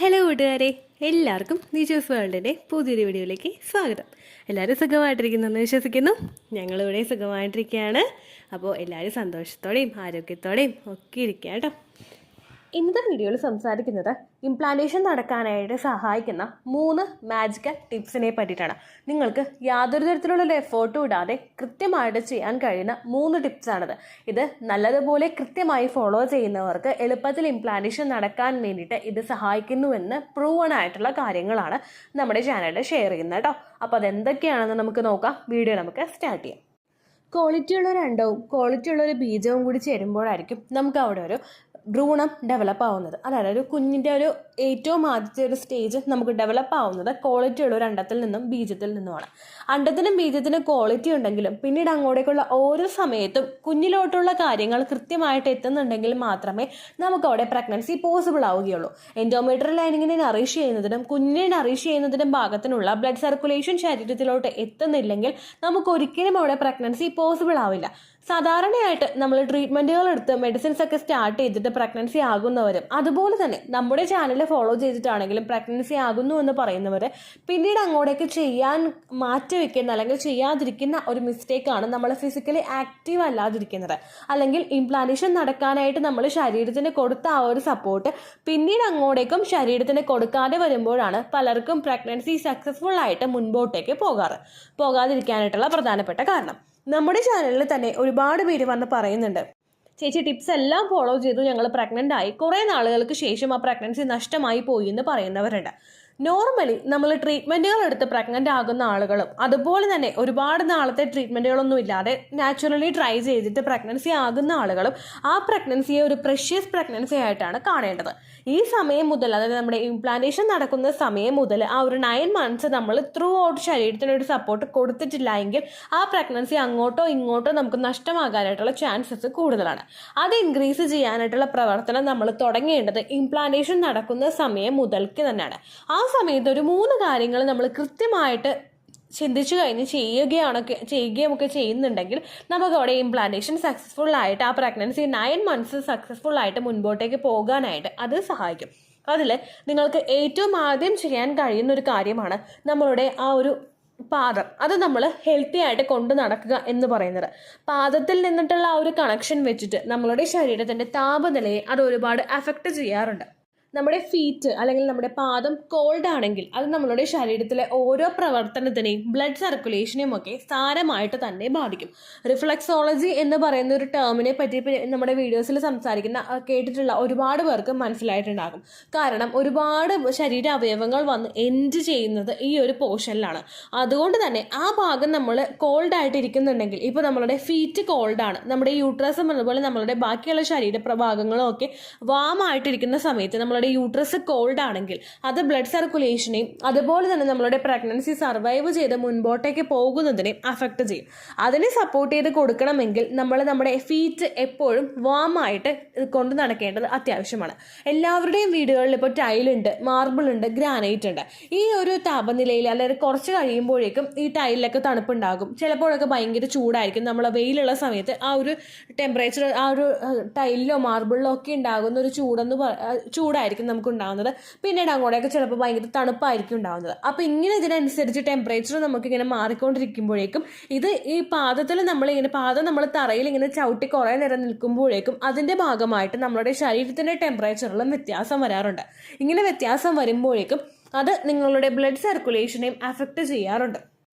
Hello കൂട്ടുകാരെ, എല്ലാവർക്കും നിജോസ് വേൾഡിൻ്റെ പുതിയൊരു വീഡിയോയിലേക്ക് സ്വാഗതം. എല്ലാവരും സുഖമായിട്ടിരിക്കുന്നെന്ന് വിശ്വസിക്കുന്നു. ഞങ്ങളിവിടെ സുഖമായിട്ടിരിക്കുകയാണ്. അപ്പോൾ എല്ലാവരും സന്തോഷത്തോടെയും ആരോഗ്യത്തോടെയും ഒക്കെ ഇരിക്കുക കേട്ടോ. ഇന്നത്തെ വീഡിയോയിൽ സംസാരിക്കുന്നത് ഇംപ്ലാന്റേഷൻ നടക്കാനായിട്ട് സഹായിക്കുന്ന 3 മാജിക്കൽ ടിപ്സിനെ പറ്റിയിട്ടാണ്. നിങ്ങൾക്ക് യാതൊരു തരത്തിലുള്ള എഫേർട്ടും ഇടാതെ കൃത്യമായിട്ട് ചെയ്യാൻ കഴിയുന്ന 3 ടിപ്സാണിത്. ഇത് നല്ലതുപോലെ കൃത്യമായി ഫോളോ ചെയ്യുന്നവർക്ക് എളുപ്പത്തിൽ ഇംപ്ലാന്റേഷൻ നടക്കാൻ വേണ്ടിയിട്ട് ഇത് സഹായിക്കുന്നുവെന്ന് പ്രൂവൺ ആയിട്ടുള്ള കാര്യങ്ങളാണ് നമ്മുടെ ചാനലിൽ ഷെയർ ചെയ്യുന്നത് കേട്ടോ. അപ്പോൾ അതെന്തൊക്കെയാണെന്ന് നമുക്ക് നോക്കാം. വീഡിയോ നമുക്ക് സ്റ്റാർട്ട് ചെയ്യാം. ക്വാളിറ്റിയുള്ള ഒരു അണ്ടവും ക്വാളിറ്റിയുള്ള ഒരു ബീജവും കൂടി ചേരുമ്പോഴായിരിക്കും നമുക്ക് അവിടെ ഒരു ഭ്രൂണം ഡെവലപ്പ് ആവുന്നത്. അതായത് ഒരു കുഞ്ഞിൻ്റെ ഒരു ഏറ്റവും ആദ്യത്തെ ഒരു സ്റ്റേജ് നമുക്ക് ഡെവലപ്പ് ആവുന്നത് ക്വാളിറ്റി ഉള്ള ഒരു അണ്ടത്തിൽ നിന്നും ബീജത്തിൽ നിന്നുമാണ്. അണ്ടത്തിനും ബീജത്തിനും ക്വാളിറ്റി ഉണ്ടെങ്കിലും പിന്നീട് അങ്ങോട്ടേക്കുള്ള ഓരോ സമയത്തും കുഞ്ഞിലോട്ടുള്ള കാര്യങ്ങൾ കൃത്യമായിട്ട് എത്തുന്നുണ്ടെങ്കിൽ മാത്രമേ നമുക്ക് അവിടെ പ്രഗ്നൻസി പോസിബിൾ ആവുകയുള്ളൂ. എൻഡോമെട്രിയൽ ലൈനിങ്ങിനെ നറിഷ് ചെയ്യുന്നതിനും കുഞ്ഞിനെ നറിഷ് ചെയ്യുന്നതിനും ഭാഗത്തിനുള്ള ബ്ലഡ് സർക്കുലേഷൻ ശരീരത്തിലോട്ട് എത്തുന്നില്ലെങ്കിൽ നമുക്ക് ഒരിക്കലും അവിടെ പ്രഗ്നൻസി പോസിബിൾ ആവില്ല. സാധാരണയായിട്ട് നമ്മൾ ട്രീറ്റ്മെൻറ്റുകൾ എടുത്ത് മെഡിസിൻസ് ഒക്കെ സ്റ്റാർട്ട് ചെയ്തിട്ട് പ്രഗ്നൻസി ആകുന്നവരും അതുപോലെ തന്നെ നമ്മുടെ ചാനൽ ഫോളോ ചെയ്തിട്ടാണെങ്കിലും പ്രഗ്നൻസി ആകുന്നു എന്ന് പറയുന്നവർ പിന്നീട് അങ്ങോട്ടേക്ക് ചെയ്യാൻ മാറ്റിവെക്കുന്ന അല്ലെങ്കിൽ ചെയ്യാതിരിക്കുന്ന ഒരു മിസ്റ്റേക്കാണ് നമ്മൾ ഫിസിക്കലി ആക്റ്റീവ് അല്ലാതിരിക്കുന്നത്. അല്ലെങ്കിൽ ഇംപ്ലാന്റേഷൻ നടക്കാനായിട്ട് നമ്മൾ ശരീരത്തിന് കൊടുത്ത ആ ഒരു സപ്പോർട്ട് പിന്നീട് അങ്ങോട്ടേക്കും ശരീരത്തിന് കൊടുക്കാതെ വരുമ്പോഴാണ് പലർക്കും പ്രഗ്നൻസി സക്സസ്ഫുൾ ആയിട്ട് മുൻപോട്ടേക്ക് പോകാതിരിക്കാനായിട്ടുള്ള പ്രധാനപ്പെട്ട കാരണം. നമ്മുടെ ചാനലിൽ തന്നെ ഒരുപാട് പേര് വന്ന് പറയുന്നുണ്ട്, ചേച്ചി ടിപ്സ് എല്ലാം ഫോളോ ചെയ്തു, ഞങ്ങൾ പ്രഗ്നൻ്റ് ആയി, കുറേ നാളുകൾക്ക് ശേഷം ആ പ്രഗ്നൻസി നഷ്ടമായി പോയി എന്ന് പറയുന്നവരുണ്ട്. നോർമലി നമ്മൾ ട്രീറ്റ്മെൻറ്റുകൾ എടുത്ത് പ്രഗ്നൻ്റ് ആകുന്ന ആളുകളും അതുപോലെ തന്നെ ഒരുപാട് നാളത്തെ ട്രീറ്റ്മെൻറ്റുകളൊന്നും ഇല്ലാതെ നാച്ചുറലി ട്രൈ ചെയ്തിട്ട് പ്രഗ്നൻസി ആകുന്ന ആളുകളും ആ പ്രഗ്നൻസിയെ ഒരു പ്രഷ്യസ് പ്രഗ്നൻസി ആയിട്ടാണ് കാണേണ്ടത്. ഈ സമയം മുതൽ, അതായത് നമ്മുടെ ഇംപ്ലാന്റേഷൻ നടക്കുന്ന സമയം മുതൽ ആ ഒരു 9 months നമ്മൾ ത്രൂ ഔട്ട് ശരീരത്തിന് ഒരു സപ്പോർട്ട് കൊടുത്തിട്ടില്ല എങ്കിൽ ആ പ്രഗ്നൻസി അങ്ങോട്ടോ ഇങ്ങോട്ടോ നമുക്ക് നഷ്ടമാകാനായിട്ടുള്ള ചാൻസസ് കൂടുതലാണ്. അത് ഇൻക്രീസ് ചെയ്യാനായിട്ടുള്ള പ്രവർത്തനം നമ്മൾ തുടങ്ങേണ്ടത് ഇംപ്ലാന്റേഷൻ നടക്കുന്ന സമയം മുതൽക്ക് തന്നെയാണ്. ആ സമയത്ത് ഒരു 3 കാര്യങ്ങൾ നമ്മൾ കൃത്യമായിട്ട് ചിന്തിച്ചു കഴിഞ്ഞ് ചെയ്യുകയൊക്കെ ചെയ്യുന്നുണ്ടെങ്കിൽ നമുക്ക് അവിടെ ഇംപ്ലാന്റേഷൻ സക്സസ്ഫുൾ ആയിട്ട് ആ പ്രഗ്നൻസി 9 months സക്സസ്ഫുൾ ആയിട്ട് മുൻപോട്ടേക്ക് പോകാനായിട്ട് അത് സഹായിക്കും. അതിൽ നിങ്ങൾക്ക് ഏറ്റവും ആദ്യം ചെയ്യാൻ കഴിയുന്ന ഒരു കാര്യമാണ് നമ്മളുടെ ആ ഒരു പാദം, അത് നമ്മൾ ഹെൽത്തി ആയിട്ട് കൊണ്ട് നടക്കുക എന്ന് പറയുന്നത്. പാദത്തിൽ നിന്നിട്ടുള്ള ആ ഒരു കണക്ഷൻ വെച്ചിട്ട് നമ്മളുടെ ശരീരത്തിൻ്റെ താപനിലയെ അത് ഒരുപാട് അഫക്റ്റ് ചെയ്യാറുണ്ട്. നമ്മുടെ ഫീറ്റ് അല്ലെങ്കിൽ നമ്മുടെ പാദം കോൾഡ് ആണെങ്കിൽ അത് നമ്മളുടെ ശരീരത്തിലെ ഓരോ പ്രവർത്തനത്തിനെയും ബ്ലഡ് സർക്കുലേഷനെയും ഒക്കെ സാരമായിട്ട് തന്നെ ബാധിക്കും. റിഫ്ലക്സോളജി എന്ന് പറയുന്ന ഒരു ടേമിനെ പറ്റി നമ്മുടെ വീഡിയോസിൽ കേട്ടിട്ടുള്ള ഒരുപാട് പേർക്ക് മനസ്സിലായിട്ടുണ്ടാകും. കാരണം ഒരുപാട് ശരീര അവയവങ്ങൾ വന്ന് എൻഡ് ചെയ്യുന്നത് ഈ ഒരു പോർഷനിലാണ്. അതുകൊണ്ട് തന്നെ ആ ഭാഗം നമ്മൾ കോൾഡ് ആയിട്ട് ഇരിക്കുന്നുണ്ടെങ്കിൽ, ഇപ്പോൾ നമ്മളുടെ ഫീറ്റ് കോൾഡാണ്, നമ്മുടെ യൂട്രസും അതുപോലെ നമ്മളുടെ ബാക്കിയുള്ള ശരീര ഭാഗങ്ങളും ഒക്കെ വാമായിട്ടിരിക്കുന്ന സമയത്ത് നമ്മൾ യൂട്രസ് കോൾഡ് ആണെങ്കിൽ അത് ബ്ലഡ് സർക്കുലേഷനെയും അതുപോലെ തന്നെ നമ്മളുടെ പ്രഗ്നൻസി സർവൈവ് ചെയ്ത് മുൻപോട്ടേക്ക് പോകുന്നതിനെയും അഫക്റ്റ് ചെയ്യും. അതിനെ സപ്പോർട്ട് ചെയ്ത് കൊടുക്കണമെങ്കിൽ നമ്മൾ നമ്മുടെ ഫീറ്റ് എപ്പോഴും വാമായിട്ട് കൊണ്ട് നടക്കേണ്ടത് അത്യാവശ്യമാണ്. എല്ലാവരുടെയും വീടുകളിൽ ഇപ്പോൾ ടൈലുണ്ട്, മാർബിൾ ഉണ്ട്, ഗ്രാനൈറ്റ് ഉണ്ട്. ഈ ഒരു താപനിലയിൽ അല്ലെങ്കിൽ കുറച്ച് കഴിയുമ്പോഴേക്കും ഈ ടൈലിലൊക്കെ തണുപ്പുണ്ടാകും. ചിലപ്പോഴൊക്കെ ഭയങ്കര ചൂടായിരിക്കും. നമ്മൾ വെയിലുള്ള സമയത്ത് ആ ഒരു ടെമ്പറേച്ചർ ആ ഒരു ടൈലിലോ മാർബിളിലോ ഒക്കെ ഉണ്ടാകുന്ന ഒരു ചൂടായിരിക്കും നമുക്ക് ഉണ്ടാകുന്നത്. പിന്നീട് അങ്ങോട്ടേക്ക് ചിലപ്പോൾ ഭയങ്കര തണുപ്പായിരിക്കും ഉണ്ടാകുന്നത്. അപ്പോൾ ഇങ്ങനെ ഇതിനനുസരിച്ച് ടെമ്പറേച്ചർ നമുക്കിങ്ങനെ മാറിക്കൊണ്ടിരിക്കുമ്പോഴേക്കും ഇത് ഈ പാദത്തിൽ പാദം നമ്മൾ തറയിൽ ഇങ്ങനെ ചവിട്ടി കുറേ നേരം നിൽക്കുമ്പോഴേക്കും അതിൻ്റെ ഭാഗമായിട്ട് നമ്മുടെ ശരീരത്തിൻ്റെ ടെമ്പറേച്ചറിലും വ്യത്യാസം വരാറുണ്ട്. ഇങ്ങനെ വ്യത്യാസം വരുമ്പോഴേക്കും അത് നിങ്ങളുടെ ബ്ലഡ് സർക്കുലേഷനെയും അഫക്റ്റ് ചെയ്യാറുണ്ട്.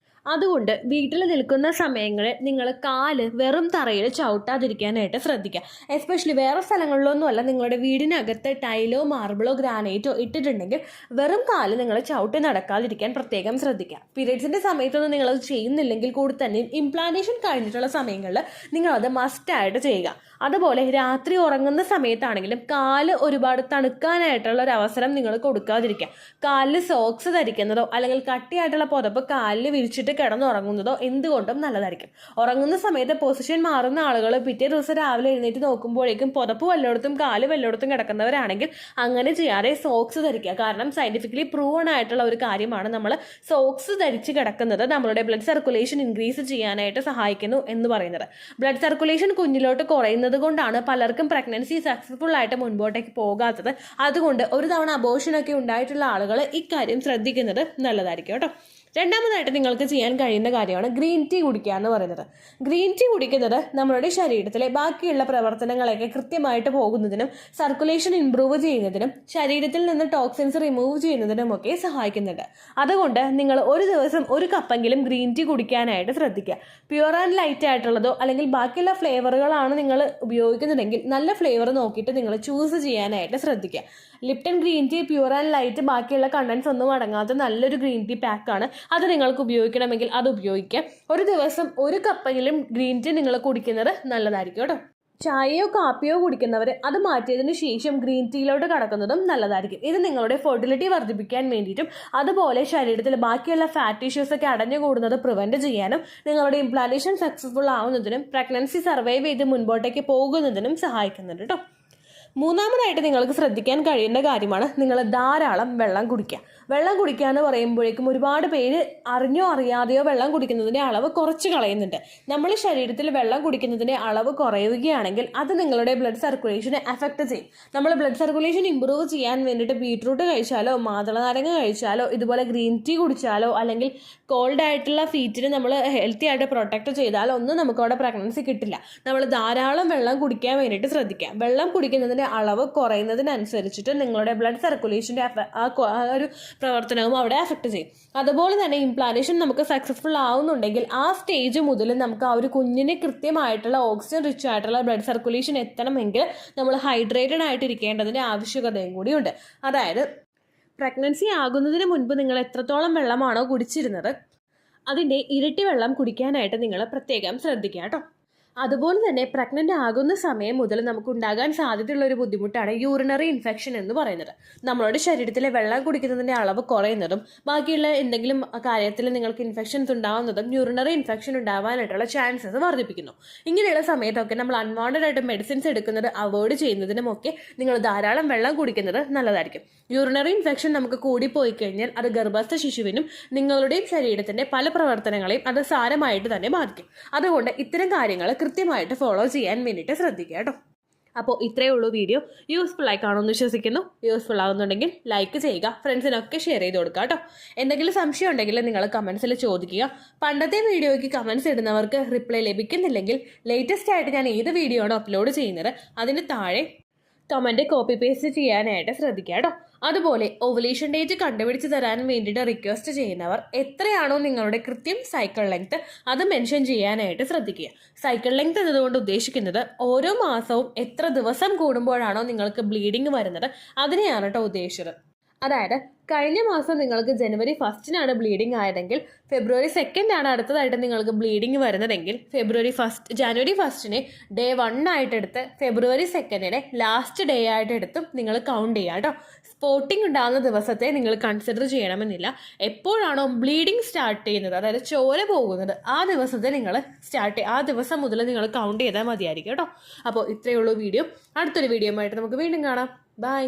അതുകൊണ്ട് വീട്ടിൽ നിൽക്കുന്ന സമയങ്ങളിൽ നിങ്ങൾ കാല് വെറും തറയിൽ ചവിട്ടാതിരിക്കാനായിട്ട് ശ്രദ്ധിക്കുക. എസ്പെഷ്യലി വേറെ സ്ഥലങ്ങളിലൊന്നുമല്ല, നിങ്ങളുടെ വീടിനകത്ത് ടൈലോ മാർബിളോ ഗ്രാനൈറ്റോ ഇട്ടിട്ടുണ്ടെങ്കിൽ വെറും കാല് നിങ്ങൾ ചവിട്ടി നടക്കാതിരിക്കാൻ പ്രത്യേകം ശ്രദ്ധിക്കുക. പീരിയഡ്സിൻ്റെ സമയത്തൊന്നും നിങ്ങളത് ചെയ്യുന്നില്ലെങ്കിൽ കൂടി തന്നെയും ഇംപ്ലാന്റേഷൻ കഴിഞ്ഞിട്ടുള്ള സമയങ്ങളിൽ നിങ്ങളത് മസ്റ്റായിട്ട് ചെയ്യുക. അതുപോലെ രാത്രി ഉറങ്ങുന്ന സമയത്താണെങ്കിലും കാല് ഒരുപാട് തണുക്കാനായിട്ടുള്ള ഒരു അവസരം നിങ്ങൾ കൊടുക്കാതിരിക്കുക. കാലിൽ സോക്സ് ധരിക്കുന്നതോ അല്ലെങ്കിൽ കട്ടിയായിട്ടുള്ള പുതപ്പ് കാലിൽ വിരിച്ചിട്ട് കിടന്നുറങ്ങുന്നതോ എന്തുകൊണ്ടും നല്ലതായിരിക്കും. ഉറങ്ങുന്ന സമയത്ത് പൊസിഷൻ മാറുന്ന ആളുകൾ പിറ്റേ ദിവസം രാവിലെ എഴുന്നേറ്റ് നോക്കുമ്പോഴേക്കും പുതപ്പ് വല്ലയിടത്തും കാല് വല്ലയിടത്തും കിടക്കുന്നവരാണെങ്കിൽ അങ്ങനെ ചെയ്യാതെ സോക്സ് ധരിക്കുക. കാരണം സയന്റിഫിക്കലി പ്രൂവൺ ആയിട്ടുള്ള ഒരു കാര്യമാണ്, നമ്മൾ സോക്സ് ധരിച്ച് കിടക്കുന്നത് നമ്മളുടെ ബ്ലഡ് സർക്കുലേഷൻ ഇൻക്രീസ് ചെയ്യാനായിട്ട് സഹായിക്കുന്നു എന്ന് പറയുന്നത്. ബ്ലഡ് സർക്കുലേഷൻ കുഞ്ഞിലോട്ട് കുറയുന്നത് ചെയ്യുന്നത് കൊണ്ടാണ് പലർക്കും പ്രഗ്നൻസി സക്സസ്ഫുൾ ആയിട്ട് മുൻപോട്ടേക്ക് പോകാത്തത്. അതുകൊണ്ട് ഒരു തവണ അബോർഷനൊക്കെ ഉണ്ടായിട്ടുള്ള ആളുകൾ ഇക്കാര്യം ശ്രദ്ധിക്കുന്നത് നല്ലതായിരിക്കും കേട്ടോ. രണ്ടാമതായിട്ട് നിങ്ങൾക്ക് ചെയ്യാൻ കഴിയുന്ന കാര്യമാണ് ഗ്രീൻ ടീ കുടിക്കുക എന്ന് പറയുന്നത്. ഗ്രീൻ ടീ കുടിക്കുന്നത് നമ്മളുടെ ശരീരത്തിലെ ബാക്കിയുള്ള പ്രവർത്തനങ്ങളൊക്കെ കൃത്യമായിട്ട് പോകുന്നതിനും സർക്കുലേഷൻ ഇംപ്രൂവ് ചെയ്യുന്നതിനും ശരീരത്തിൽ നിന്ന് ടോക്സിൻസ് റിമൂവ് ചെയ്യുന്നതിനും ഒക്കെ സഹായിക്കുന്നുണ്ട്. അതുകൊണ്ട് നിങ്ങൾ ഒരു ദിവസം ഒരു കപ്പെങ്കിലും ഗ്രീൻ ടീ കുടിക്കാനായിട്ട് ശ്രദ്ധിക്കുക. പ്യുവർ ആൻഡ് ലൈറ്റ് ആയിട്ടുള്ളതോ അല്ലെങ്കിൽ ബാക്കിയുള്ള ഫ്ലേവറുകളാണ് നിങ്ങൾ ഉപയോഗിക്കുന്നുണ്ടെങ്കിൽ നല്ല ഫ്ലേവർ നോക്കിയിട്ട് നിങ്ങൾ ചൂസ് ചെയ്യാനായിട്ട് ശ്രദ്ധിക്കുക. Lipton green tea pure and light ബാക്കിയുള്ള കണ്ടൻസ് ഒന്നും അടങ്ങാത്ത നല്ലൊരു ഗ്രീൻ ടീ പാക്കാണ്. അത് നിങ്ങൾക്ക് ഉപയോഗിക്കണമെങ്കിൽ അത് ഉപയോഗിക്കാം. ഒരു ദിവസം ഒരു കപ്പെങ്കിലും ഗ്രീൻ ടീ നിങ്ങൾ കുടിക്കുന്നത് നല്ലതായിരിക്കും കേട്ടോ. ചായയോ കാപ്പിയോ കുടിക്കുന്നവർ അത് മാറ്റിയതിന് ശേഷം ഗ്രീൻ ടീയിലോട്ട് കടക്കുന്നതും നല്ലതായിരിക്കും. ഇത് നിങ്ങളുടെ ഫെർട്ടിലിറ്റി വർദ്ധിപ്പിക്കാൻ വേണ്ടിയിട്ടും അതുപോലെ ശരീരത്തിൽ ബാക്കിയുള്ള ഫാറ്റ് ഇഷ്യൂസ് ഒക്കെ അടഞ്ഞുകൂടുന്നത് പ്രിവെന്റ് ചെയ്യാനും നിങ്ങളുടെ ഇംപ്ലാന്റേഷൻ സക്സസ്ഫുൾ ആവുന്നതിനും പ്രഗ്നൻസി സർവൈവ് ചെയ്ത് മുൻപോട്ടേക്ക് പോകുന്നതിനും സഹായിക്കുന്നുണ്ട് കേട്ടോ. മൂന്നാമതായിട്ട് നിങ്ങൾക്ക് ശ്രദ്ധിക്കാൻ കഴിയുന്ന കാര്യമാണ് നിങ്ങൾ ധാരാളം വെള്ളം കുടിക്കുക. വെള്ളം കുടിക്കുക എന്ന് പറയുമ്പോഴേക്കും ഒരുപാട് പേര് അറിഞ്ഞോ അറിയാതെയോ വെള്ളം കുടിക്കുന്നതിൻ്റെ അളവ് കുറച്ച് കളയുന്നുണ്ട്. നമ്മൾ ശരീരത്തിൽ വെള്ളം കുടിക്കുന്നതിൻ്റെ അളവ് കുറയുകയാണെങ്കിൽ അത് നിങ്ങളുടെ ബ്ലഡ് സർക്കുലേഷനെ അഫക്റ്റ് ചെയ്യും. നമ്മൾ ബ്ലഡ് സർക്കുലേഷൻ ഇമ്പ്രൂവ് ചെയ്യാൻ വേണ്ടിയിട്ട് ബീട്രൂട്ട് കഴിച്ചാലോ മാതളനാരങ്ങ കഴിച്ചാലോ ഇതുപോലെ ഗ്രീൻ ടീ കുടിച്ചാലോ അല്ലെങ്കിൽ കോൾഡ് ആയിട്ടുള്ള ഫീറ്റിന് നമ്മൾ ഹെൽത്തി ആയിട്ട് പ്രൊട്ടക്ട് ചെയ്താലോ ഒന്നും നമുക്ക് അവിടെ പ്രഗ്നൻസി കിട്ടില്ല. നമ്മൾ ധാരാളം വെള്ളം കുടിക്കാൻ വേണ്ടിയിട്ട് ശ്രദ്ധിക്കുക. വെള്ളം കുടിക്കുന്നതിൻ്റെ അളവ് കുറയുന്നതിനനുസരിച്ചിട്ട് നിങ്ങളുടെ ബ്ലഡ് സർക്കുലേഷൻ്റെ ഒരു പ്രവർത്തനവും അവിടെ അഫക്റ്റ് ചെയ്യും. അതുപോലെ തന്നെ ഇംപ്ലാന്റേഷൻ നമുക്ക് സക്സസ്ഫുൾ ആവുന്നുണ്ടെങ്കിൽ ആ സ്റ്റേജ് മുതൽ നമുക്ക് ആ ഒരു കുഞ്ഞിന് കൃത്യമായിട്ടുള്ള ഓക്സിജൻ റിച്ച് ആയിട്ടുള്ള ബ്ലഡ് സർക്കുലേഷൻ എത്തണമെങ്കിൽ നമ്മൾ ഹൈഡ്രേറ്റഡ് ആയിട്ടിരിക്കേണ്ടതിൻ്റെ ആവശ്യകതയും കൂടിയുണ്ട്. അതായത് പ്രഗ്നൻസി ആകുന്നതിന് മുൻപ് നിങ്ങൾ എത്രത്തോളം വെള്ളമാണോ കുടിച്ചിരുന്നത് അതിൻ്റെ ഇരട്ടി വെള്ളം കുടിക്കാനായിട്ട് നിങ്ങൾ പ്രത്യേകം ശ്രദ്ധിക്കുക കേട്ടോ. അതുപോലെ തന്നെ പ്രഗ്നൻ്റ് ആകുന്ന സമയം മുതൽ നമുക്ക് ഉണ്ടാകാൻ സാധ്യതയുള്ള ഒരു ബുദ്ധിമുട്ടാണ് യൂറിനറി ഇൻഫെക്ഷൻ എന്ന് പറയുന്നത്. നമ്മളുടെ ശരീരത്തിലെ വെള്ളം കുടിക്കുന്നതിൻ്റെ അളവ് കുറയുന്നതും ബാക്കിയുള്ള എന്തെങ്കിലും കാര്യത്തിൽ നിങ്ങൾക്ക് ഇൻഫെക്ഷൻസ് ഉണ്ടാകുന്നതും യൂറിനറി ഇൻഫെക്ഷൻ ഉണ്ടാവാനായിട്ടുള്ള ചാൻസസ് വർദ്ധിപ്പിക്കുന്നു. ഇങ്ങനെയുള്ള സമയത്തൊക്കെ നമ്മൾ അൺവാണ്ടഡ് ആയിട്ട് മെഡിസിൻസ് എടുക്കുന്നത് അവോയ്ഡ് ചെയ്യുന്നതിനുമൊക്കെ നിങ്ങൾ ധാരാളം വെള്ളം കുടിക്കുന്നത് നല്ലതായിരിക്കും. യൂറിനറി ഇൻഫെക്ഷൻ നമുക്ക് കൂടിപ്പോയി കഴിഞ്ഞാൽ അത് ഗർഭസ്ഥ ശിശുവിനും നിങ്ങളുടെയും ശരീരത്തിൻ്റെ പല പ്രവർത്തനങ്ങളെയും അത് സാരമായിട്ട് തന്നെ ബാധിക്കും. അതുകൊണ്ട് ഇത്തരം കാര്യങ്ങൾ കൃത്യമായിട്ട് ഫോളോ ചെയ്യാൻ വേണ്ടിയിട്ട് ശ്രദ്ധിക്കുക കേട്ടോ. അപ്പോൾ ഇത്രയേ ഉള്ളൂ വീഡിയോ. യൂസ്ഫുൾ ആയി കാണുമെന്ന് വിശ്വസിക്കുന്നു. യൂസ്ഫുൾ ആകുന്നുണ്ടെങ്കിൽ ലൈക്ക് ചെയ്യുക, ഫ്രണ്ട്സിനൊക്കെ ഷെയർ ചെയ്ത് കൊടുക്കുക കേട്ടോ. എന്തെങ്കിലും സംശയം ഉണ്ടെങ്കിൽ നിങ്ങൾ കമൻസിൽ ചോദിക്കുക. പണ്ടത്തെ വീഡിയോയ്ക്ക് കമൻസ് ഇടുന്നവർക്ക് റിപ്ലൈ ലഭിക്കുന്നില്ലെങ്കിൽ ലേറ്റസ്റ്റ് ആയിട്ട് ഞാൻ ഏത് വീഡിയോ ആണോ അപ്ലോഡ് ചെയ്യുന്നത് അതിന് താഴെ കമൻറ്റ് കോപ്പി പേസ്റ്റ് ചെയ്യാനായിട്ട് ശ്രദ്ധിക്കുക കേട്ടോ. അതുപോലെ ഓവുലേഷൻ ഡേറ്റ് കണ്ടുപിടിച്ച് തരാൻ വേണ്ടിയിട്ട് റിക്വസ്റ്റ് ചെയ്യുന്നവർ എത്രയാണോ നിങ്ങളുടെ കൃത്യം സൈക്കിൾ ലെങ്ത് അത് മെൻഷൻ ചെയ്യാനായിട്ട് ശ്രദ്ധിക്കുക. സൈക്കിൾ ലെങ്ത് എന്നതുകൊണ്ട് ഉദ്ദേശിക്കുന്നത് ഓരോ മാസവും എത്ര ദിവസം കൂടുമ്പോഴാണോ നിങ്ങൾക്ക് ബ്ലീഡിങ് വരുന്നത് അതിനെയാണ് കേട്ടോ ഉദ്ദേശിച്ചത്. അതായത് കഴിഞ്ഞ മാസം നിങ്ങൾക്ക് ജനുവരി 1 ബ്ലീഡിംഗ് ആയതെങ്കിൽ ഫെബ്രുവരി 2 അടുത്തതായിട്ട് നിങ്ങൾക്ക് ബ്ലീഡിംഗ് വരുന്നതെങ്കിൽ ജനുവരി 1 ഡേ 1 ആയിട്ടെടുത്ത് ഫെബ്രുവരി 2 ലാസ്റ്റ് ഡേ ആയിട്ടെടുത്തും നിങ്ങൾ കൗണ്ട് ചെയ്യുക കേട്ടോ. സ്പോട്ടിംഗ് ഉണ്ടാകുന്ന ദിവസത്തെ നിങ്ങൾ കൺസിഡർ ചെയ്യണമെന്നില്ല. എപ്പോഴാണോ ബ്ലീഡിംഗ് സ്റ്റാർട്ട് ചെയ്യുന്നത് അതായത് ചോര പോകുന്നത് ആ ദിവസത്തെ നിങ്ങൾ ആ ദിവസം മുതൽ നിങ്ങൾ കൗണ്ട് ചെയ്താൽ മതിയായിരിക്കും കേട്ടോ. അപ്പോൾ ഇത്രയേ ഉള്ളൂ വീഡിയോ. അടുത്തൊരു വീഡിയോ ആയിട്ട് നമുക്ക് വീണ്ടും കാണാം. ബൈ.